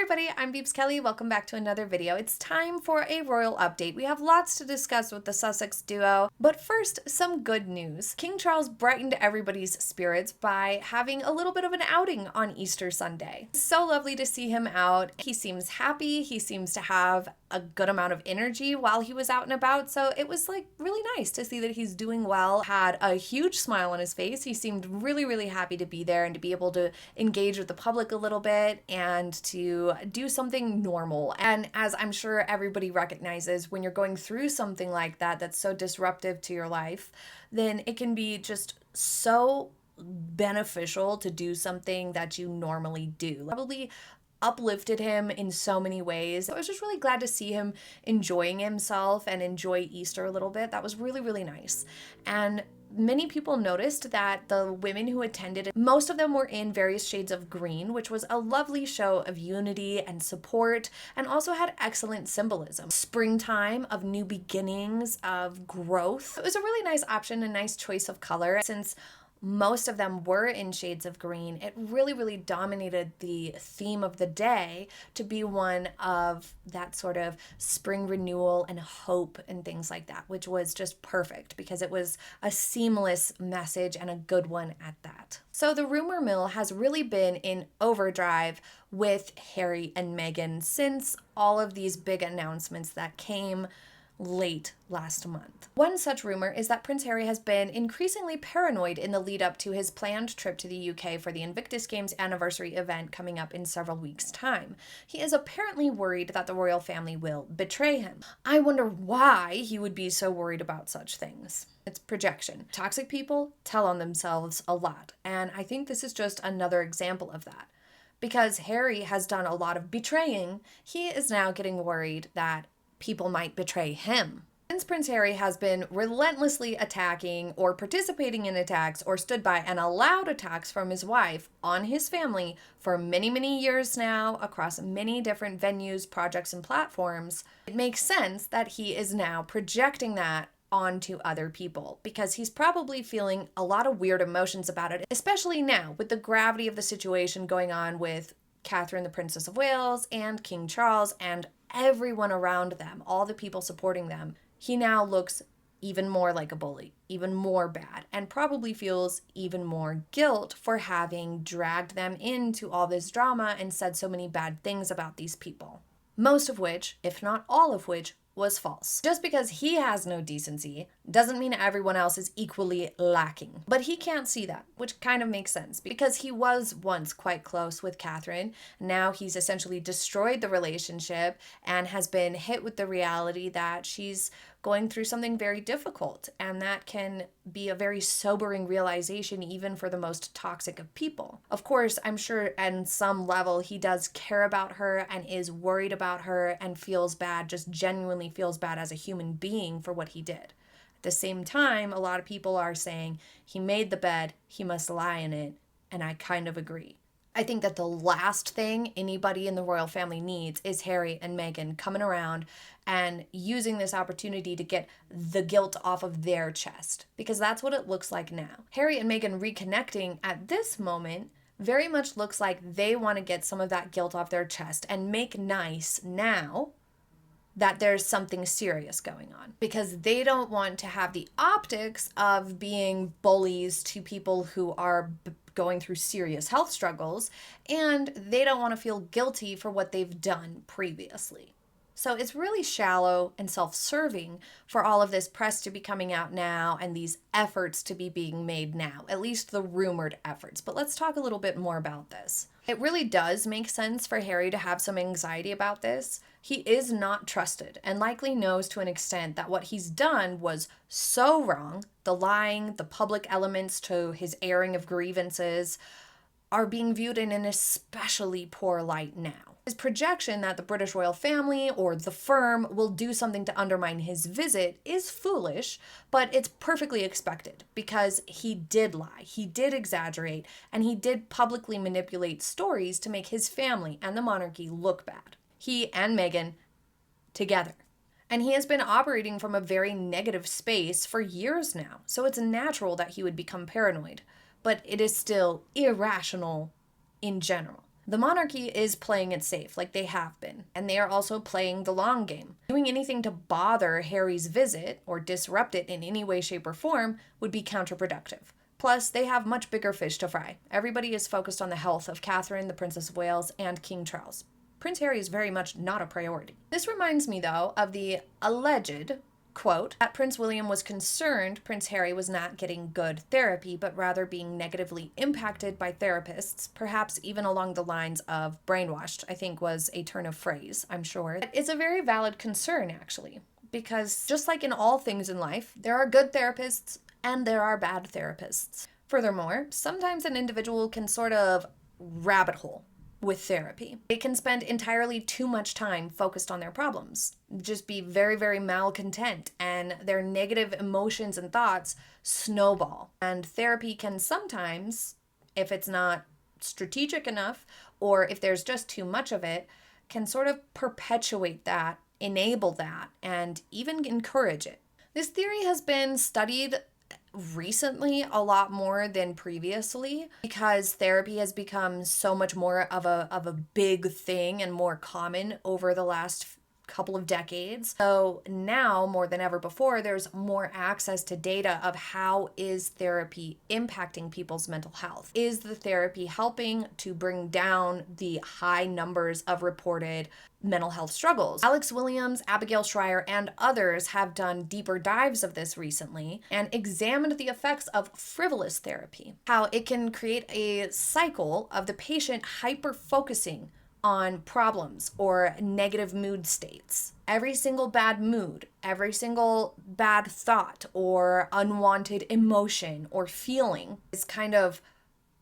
everybody, I'm Beebs Kelley. Welcome back to another video. It's time for a royal update. We have lots to discuss with the Sussex duo, but first, some good news. King Charles brightened everybody's spirits by having a little bit of an outing on Easter Sunday. So lovely to see him out. He seems happy. He seems to have a good amount of energy while he was out and about, so it was like really nice to see that he's doing well. Had a huge smile on his face. He seemed really happy to be there and to be able to engage with the public a little bit and to do something normal. And as I'm sure everybody recognizes, when you're going through something like that that's so disruptive to your life, then it can be just so beneficial to do something that you normally do. Probably uplifted him in so many ways. I was just really glad to see him enjoying himself and enjoy Easter a little bit. That was really nice. And many people noticed that the women who attended, most of them were in various shades of green, which was a lovely show of unity and support, and also had excellent symbolism. Springtime, of new beginnings, of growth. It was a really nice option, a nice choice of color. Since most of them were in shades of green, it really dominated the theme of the day to be one of that sort of spring renewal and hope and things like that, which was just perfect because it was a seamless message and a good one at that. So the rumor mill has really been in overdrive with Harry and Meghan since all of these big announcements that came late last month. One such rumor is that Prince Harry has been increasingly paranoid in the lead up to his planned trip to the UK for the Invictus Games anniversary event coming up in several weeks' time. He is apparently worried that the royal family will betray him. I wonder why he would be so worried about such things. It's projection. Toxic people tell on themselves a lot, and I think this is just another example of that. Because Harry has done a lot of betraying, he is now getting worried that people might betray him. Since Prince Harry has been relentlessly attacking or participating in attacks or stood by and allowed attacks from his wife on his family for many years now across many different venues, projects, and platforms, it makes sense that he is now projecting that onto other people because he's probably feeling a lot of weird emotions about it, especially now with the gravity of the situation going on with Catherine, the Princess of Wales, and King Charles, and everyone around them, all the people supporting them. He now looks even more like a bully, even more bad, and probably feels even more guilt for having dragged them into all this drama and said so many bad things about these people. Most of which, if not all of which, was false. Just because he has no decency doesn't mean everyone else is equally lacking. But he can't see that, which kind of makes sense because he was once quite close with Catherine. Now he's essentially destroyed the relationship and has been hit with the reality that she's going through something very difficult, and that can be a very sobering realization even for the most toxic of people. Of course, I'm sure on some level he does care about her and is worried about her and feels bad, just genuinely feels bad as a human being for what he did. At the same time, a lot of people are saying he made the bed, he must lie in it, and I kind of agree. I think that the last thing anybody in the royal family needs is Harry and Meghan coming around and using this opportunity to get the guilt off of their chest, because that's what it looks like now. Harry and Meghan reconnecting at this moment very much looks like they want to get some of that guilt off their chest and make nice now that there's something serious going on, because they don't want to have the optics of being bullies to people who are going through serious health struggles, and they don't want to feel guilty for what they've done previously. So it's really shallow and self-serving for all of this press to be coming out now and these efforts to be being made now, at least the rumored efforts. But let's talk a little bit more about this. It really does make sense for Harry to have some anxiety about this. He is not trusted and likely knows to an extent that what he's done was so wrong. The lying, the public elements to his airing of grievances are being viewed in an especially poor light now. His projection that the British royal family or the firm will do something to undermine his visit is foolish, but it's perfectly expected because he did lie, he did exaggerate, and he did publicly manipulate stories to make his family and the monarchy look bad. He and Meghan together. And he has been operating from a very negative space for years now, so it's natural that he would become paranoid. But it is still irrational in general. The monarchy is playing it safe, like they have been, and they are also playing the long game. Doing anything to bother Harry's visit or disrupt it in any way, shape, or form would be counterproductive. Plus, they have much bigger fish to fry. Everybody is focused on the health of Catherine, the Princess of Wales, and King Charles. Prince Harry is very much not a priority. This reminds me, though, of the alleged quote that Prince William was concerned Prince Harry was not getting good therapy, but rather being negatively impacted by therapists, perhaps even along the lines of brainwashed, I think was a turn of phrase, I'm sure. It's a very valid concern, actually, because just like in all things in life, there are good therapists and there are bad therapists. Furthermore, sometimes an individual can sort of rabbit hole with therapy. They can spend entirely too much time focused on their problems, just be very, very malcontent, and their negative emotions and thoughts snowball. And therapy can sometimes, if it's not strategic enough, or if there's just too much of it, can sort of perpetuate that, enable that, and even encourage it. This theory has been studied recently a lot more than previously because therapy has become so much more of a big thing and more common over the last couple of decades. So now more than ever before, there's more access to data of how is therapy impacting people's mental health. Is the therapy helping to bring down the high numbers of reported mental health struggles? Alex Williams, Abigail Schreier, and others have done deeper dives of this recently and examined the effects of frivolous therapy, how it can create a cycle of the patient hyper-focusing on problems or negative mood states. Every single bad mood, every single bad thought or unwanted emotion or feeling is kind of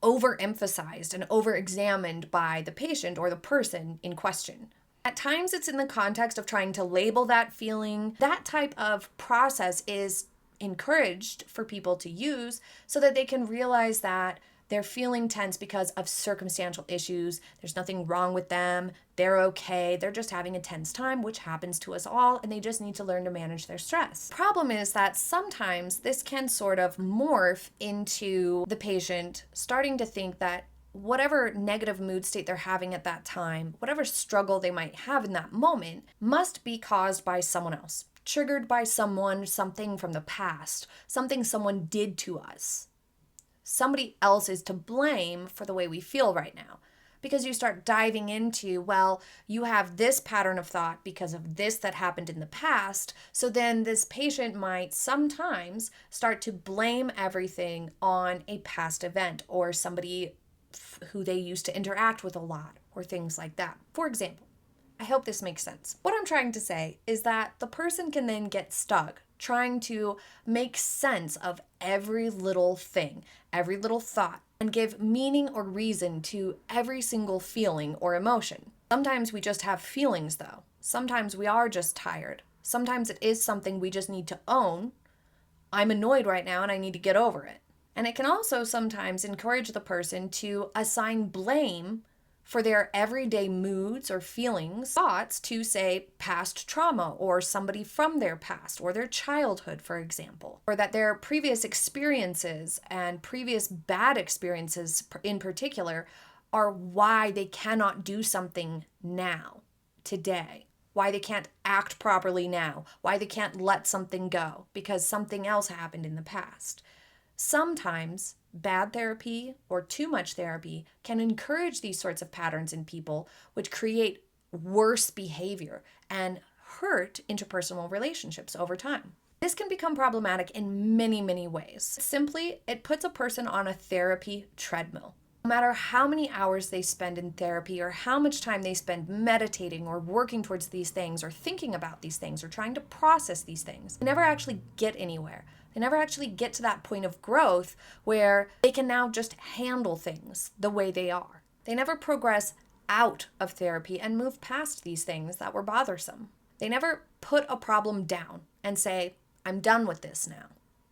overemphasized and overexamined by the patient or the person in question. At times it's in the context of trying to label that feeling. That type of process is encouraged for people to use so that they can realize that they're feeling tense because of circumstantial issues. There's nothing wrong with them. They're okay. They're just having a tense time, which happens to us all, and they just need to learn to manage their stress. Problem is that sometimes this can sort of morph into the patient starting to think that whatever negative mood state they're having at that time, whatever struggle they might have in that moment, must be caused by someone else, triggered by someone, something from the past, something someone did to us. Somebody else is to blame for the way we feel right now. Because you start diving into, well, you have this pattern of thought because of this that happened in the past. So then this patient might sometimes start to blame everything on a past event or somebody who they used to interact with a lot or things like that. For example, I hope this makes sense. What I'm trying to say is that the person can then get stuck trying to make sense of every little thing, every little thought, and give meaning or reason to every single feeling or emotion. Sometimes we just have feelings, though. Sometimes we are just tired. Sometimes it is something we just need to own. I'm annoyed right now and I need to get over it. And it can also sometimes encourage the person to assign blame for their everyday moods or feelings, thoughts to, say, past trauma or somebody from their past or their childhood, for example, or that their previous experiences and previous bad experiences in particular are why they cannot do something now, today, why they can't act properly now, why they can't let something go because something else happened in the past. Sometimes bad therapy or too much therapy can encourage these sorts of patterns in people, which create worse behavior and hurt interpersonal relationships over time. This can become problematic in many, many ways. Simply, it puts a person on a therapy treadmill. No matter how many hours they spend in therapy or how much time they spend meditating or working towards these things or thinking about these things or trying to process these things, they never actually get anywhere. They never actually get to that point of growth where they can now just handle things the way they are. They never progress out of therapy and move past these things that were bothersome. They never put a problem down and say, I'm done with this now.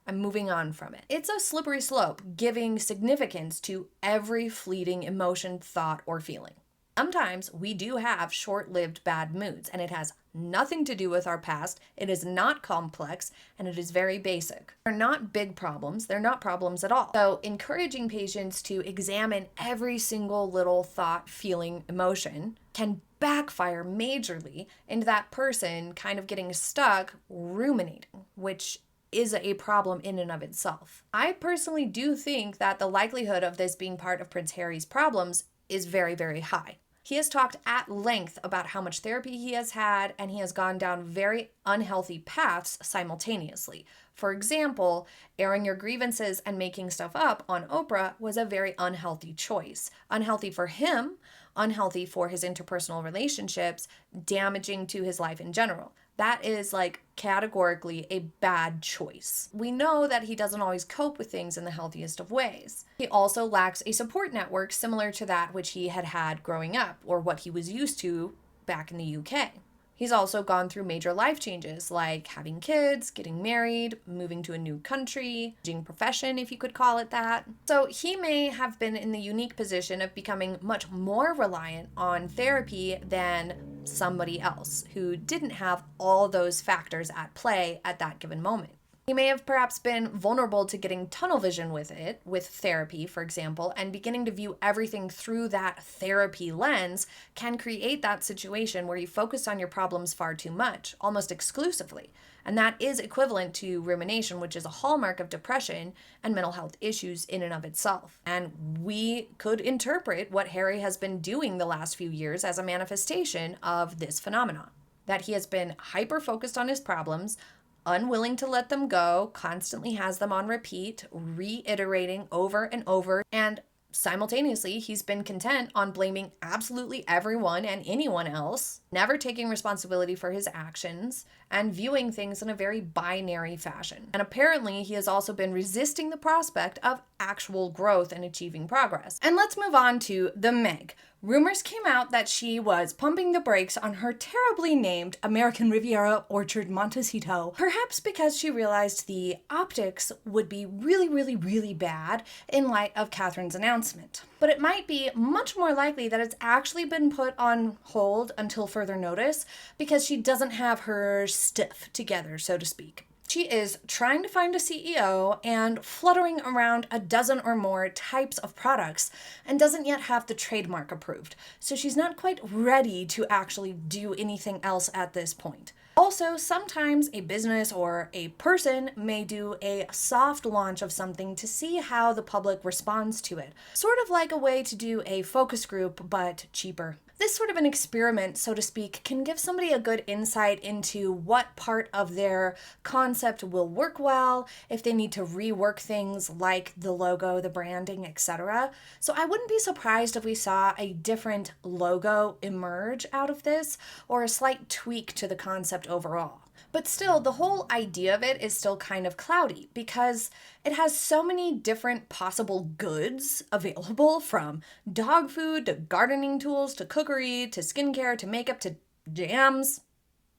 I'm moving on from it. It's a slippery slope, giving significance to every fleeting emotion, thought, or feeling. Sometimes we do have short-lived bad moods, and it has nothing to do with our past. It is not complex, and it is very basic. They're not big problems. They're not problems at all. So encouraging patients to examine every single little thought, feeling, emotion can backfire majorly into that person kind of getting stuck ruminating, which is a problem in and of itself. I personally do think that the likelihood of this being part of Prince Harry's problems is very, very high. He has talked at length about how much therapy he has had, and he has gone down very unhealthy paths simultaneously. For example, airing your grievances and making stuff up on Oprah was a very unhealthy choice. Unhealthy for him, unhealthy for his interpersonal relationships, damaging to his life in general. That is like categorically a bad choice. We know that he doesn't always cope with things in the healthiest of ways. He also lacks a support network similar to that which he had had growing up, or what he was used to back in the UK. He's also gone through major life changes like having kids, getting married, moving to a new country, changing profession, if you could call it that. So he may have been in the unique position of becoming much more reliant on therapy than somebody else who didn't have all those factors at play at that given moment. He may have perhaps been vulnerable to getting tunnel vision with it, with therapy, for example, and beginning to view everything through that therapy lens can create that situation where you focus on your problems far too much, almost exclusively. And that is equivalent to rumination, which is a hallmark of depression and mental health issues in and of itself. And we could interpret what Harry has been doing the last few years as a manifestation of this phenomenon. That he has been hyper-focused on his problems, unwilling to let them go, constantly has them on repeat, reiterating over and over, and simultaneously, he's been content on blaming absolutely everyone and anyone else, never taking responsibility for his actions, and viewing things in a very binary fashion. And apparently, he has also been resisting the prospect of actual growth and achieving progress. And let's move on to the Meg. Rumors came out that she was pumping the brakes on her terribly named American Riviera Orchard Montecito, perhaps because she realized the optics would be really bad in light of Catherine's announcement. But it might be much more likely that it's actually been put on hold until further notice because she doesn't have her stuff together, so to speak. She is trying to find a CEO and fluttering around a dozen or more types of products and doesn't yet have the trademark approved. So she's not quite ready to actually do anything else at this point. Also, sometimes a business or a person may do a soft launch of something to see how the public responds to it. Sort of like a way to do a focus group, but cheaper. This sort of an experiment, so to speak, can give somebody a good insight into what part of their concept will work well, if they need to rework things like the logo, the branding, etc. So I wouldn't be surprised if we saw a different logo emerge out of this, or a slight tweak to the concept overall. But still, the whole idea of it is still kind of cloudy because it has so many different possible goods available, from dog food to gardening tools to cookery to skincare to makeup to jams,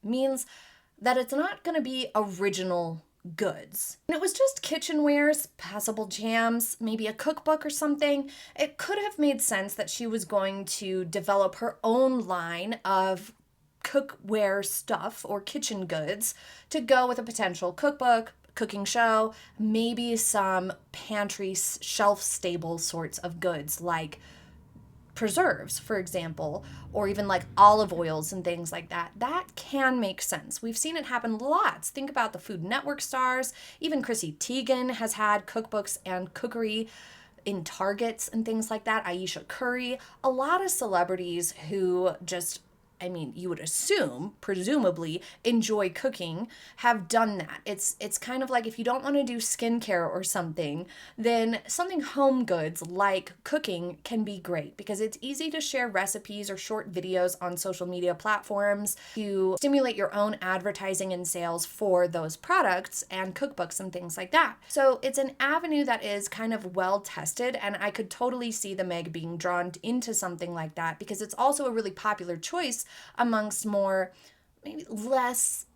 means that it's not going to be original goods. And it was just kitchenwares, passable jams, maybe a cookbook or something. It could have made sense that she was going to develop her own line of cookware stuff or kitchen goods to go with a potential cookbook, cooking show, maybe some pantry shelf stable sorts of goods like preserves, for example, or even like olive oils and things like that. That can make sense. We've seen it happen lots. Think about the Food Network stars. Even Chrissy Teigen has had cookbooks and cookery in Targets and things like that. Aisha Curry, a lot of celebrities who just, you would assume, presumably, enjoy cooking, have done that. It's kind of like if you don't want to do skincare or something, then something home goods like cooking can be great because it's easy to share recipes or short videos on social media platforms to stimulate your own advertising and sales for those products and cookbooks and things like that. So it's an avenue that is kind of well tested, and I could totally see the Meg being drawn into something like that because it's also a really popular choice amongst more, maybe less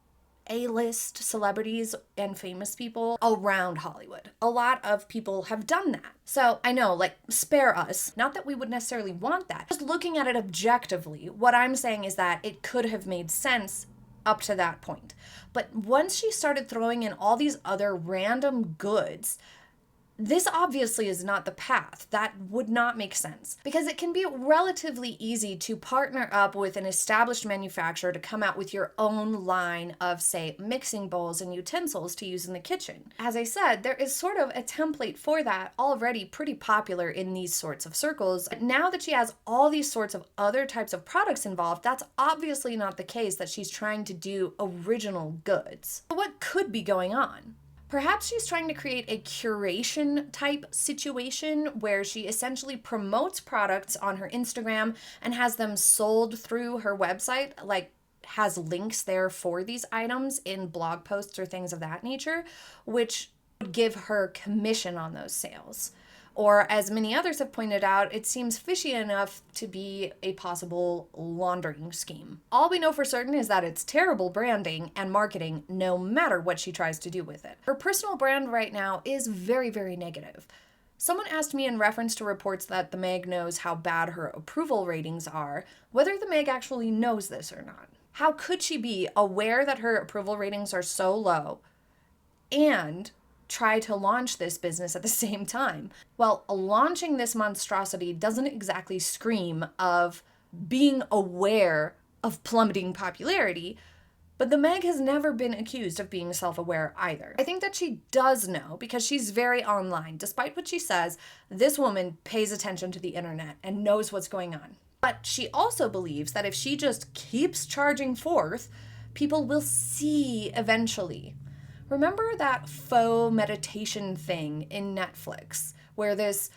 A-list celebrities and famous people around Hollywood. A lot of people have done that. So I know, like, spare us. Not that we would necessarily want that. Just looking at it objectively, what I'm saying is that it could have made sense up to that point. But once she started throwing in all these other random goods, this obviously is not the path. That would not make sense because it can be relatively easy to partner up with an established manufacturer to come out with your own line of, say, mixing bowls and utensils to use in the kitchen. As I said, there is sort of a template for that already pretty popular in these sorts of circles. But now that she has all these sorts of other types of products involved, that's obviously not the case that she's trying to do original goods. So what could be going on? Perhaps she's trying to create a curation type situation where she essentially promotes products on her Instagram and has them sold through her website, like has links there for these items in blog posts or things of that nature, which would give her commission on those sales. Or, as many others have pointed out, it seems fishy enough to be a possible laundering scheme. All we know for certain is that it's terrible branding and marketing no matter what she tries to do with it. Her personal brand right now is very, very negative. Someone asked me in reference to reports that the Meg knows how bad her approval ratings are, whether the Meg actually knows this or not. How could she be aware that her approval ratings are so low and try to launch this business at the same time? Well, launching this monstrosity doesn't exactly scream of being aware of plummeting popularity, but the Meg has never been accused of being self-aware either. I think that she does know because she's very online. Despite what she says, this woman pays attention to the internet and knows what's going on. But she also believes that if she just keeps charging forth, people will see eventually. Remember that faux meditation thing in Netflix where this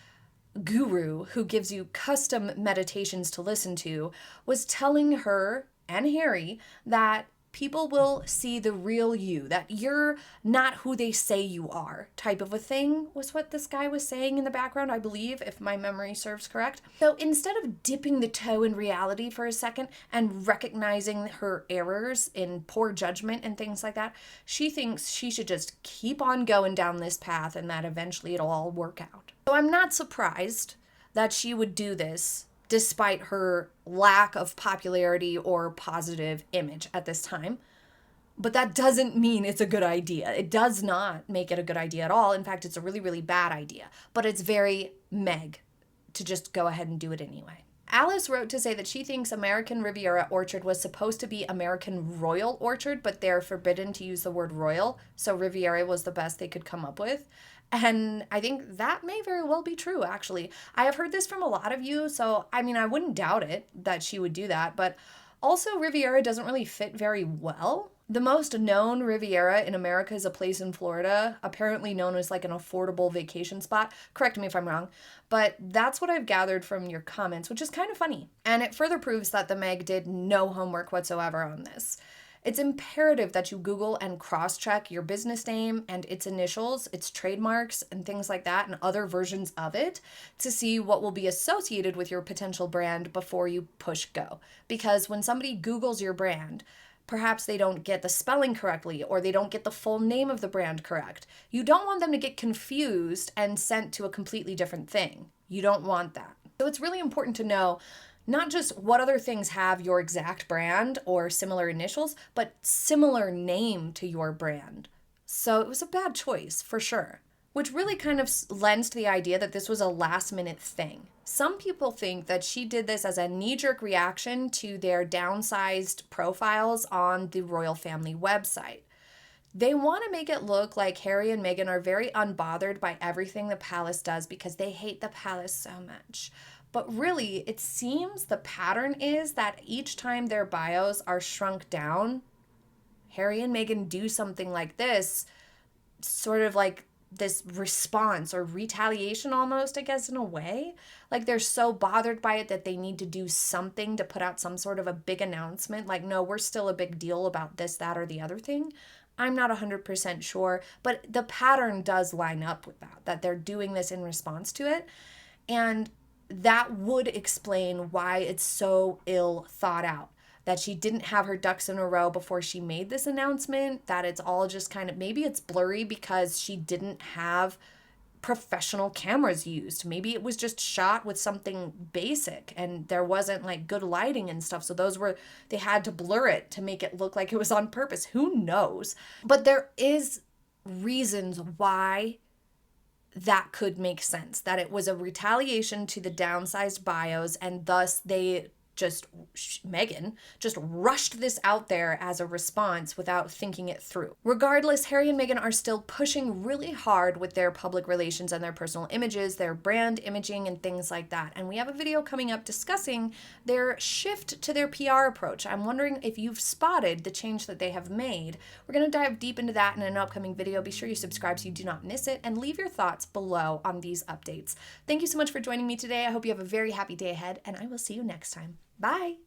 guru who gives you custom meditations to listen to was telling her and Harry that people will see the real you, that you're not who they say you are, type of a thing was what this guy was saying in the background, I believe, if my memory serves correct. So instead of dipping the toe in reality for a second and recognizing her errors in poor judgment and things like that, she thinks she should just keep on going down this path and that eventually it'll all work out. So I'm not surprised that she would do this despite her lack of popularity or positive image at this time. But that doesn't mean it's a good idea. It does not make it a good idea at all. In fact, it's a really, really bad idea. But it's very Meg to just go ahead and do it anyway. Alice wrote to say that she thinks American Riviera Orchard was supposed to be American Royal Orchard, but they're forbidden to use the word royal, so Riviera was the best they could come up with. And I think that may very well be true, actually. I have heard this from a lot of you, so I mean, I wouldn't doubt it that she would do that, but also Riviera doesn't really fit very well. The most known Riviera in America is a place in Florida, apparently known as like an affordable vacation spot. Correct me if I'm wrong, but that's what I've gathered from your comments, which is kind of funny. And it further proves that the Meg did no homework whatsoever on this. It's imperative that you Google and cross-check your business name and its initials, its trademarks, and things like that, and other versions of it to see what will be associated with your potential brand before you push go. Because when somebody Googles your brand, perhaps they don't get the spelling correctly or they don't get the full name of the brand correct. You don't want them to get confused and sent to a completely different thing. You don't want that. So it's really important to know not just what other things have your exact brand or similar initials, but similar name to your brand. So it was a bad choice, for sure. Which really kind of lends to the idea that this was a last-minute thing. Some people think that she did this as a knee-jerk reaction to their downsized profiles on the royal family website. They want to make it look like Harry and Meghan are very unbothered by everything the palace does because they hate the palace so much. But really, it seems the pattern is that each time their bios are shrunk down, Harry and Meghan do something like this, sort of like this response or retaliation almost, I guess, in a way. Like they're so bothered by it that they need to do something to put out some sort of a big announcement. Like, no, we're still a big deal about this, that, or the other thing. I'm not 100% sure, but the pattern does line up with that they're doing this in response to it. And that would explain why it's so ill thought out. that she didn't have her ducks in a row before she made this announcement, that it's all just kind of, maybe it's blurry because she didn't have professional cameras used. Maybe it was just shot with something basic and there wasn't like good lighting and stuff. So they had to blur it to make it look like it was on purpose. Who knows? But there is reasons why that could make sense, that it was a retaliation to the downsized bios, and thus Meghan just rushed this out there as a response without thinking it through. Regardless, Harry and Meghan are still pushing really hard with their public relations and their personal images, their brand imaging and things like that. And we have a video coming up discussing their shift to their PR approach. I'm wondering if you've spotted the change that they have made. We're going to dive deep into that in an upcoming video. Be sure you subscribe so you do not miss it, and leave your thoughts below on these updates. Thank you so much for joining me today. I hope you have a very happy day ahead, and I will see you next time. Bye.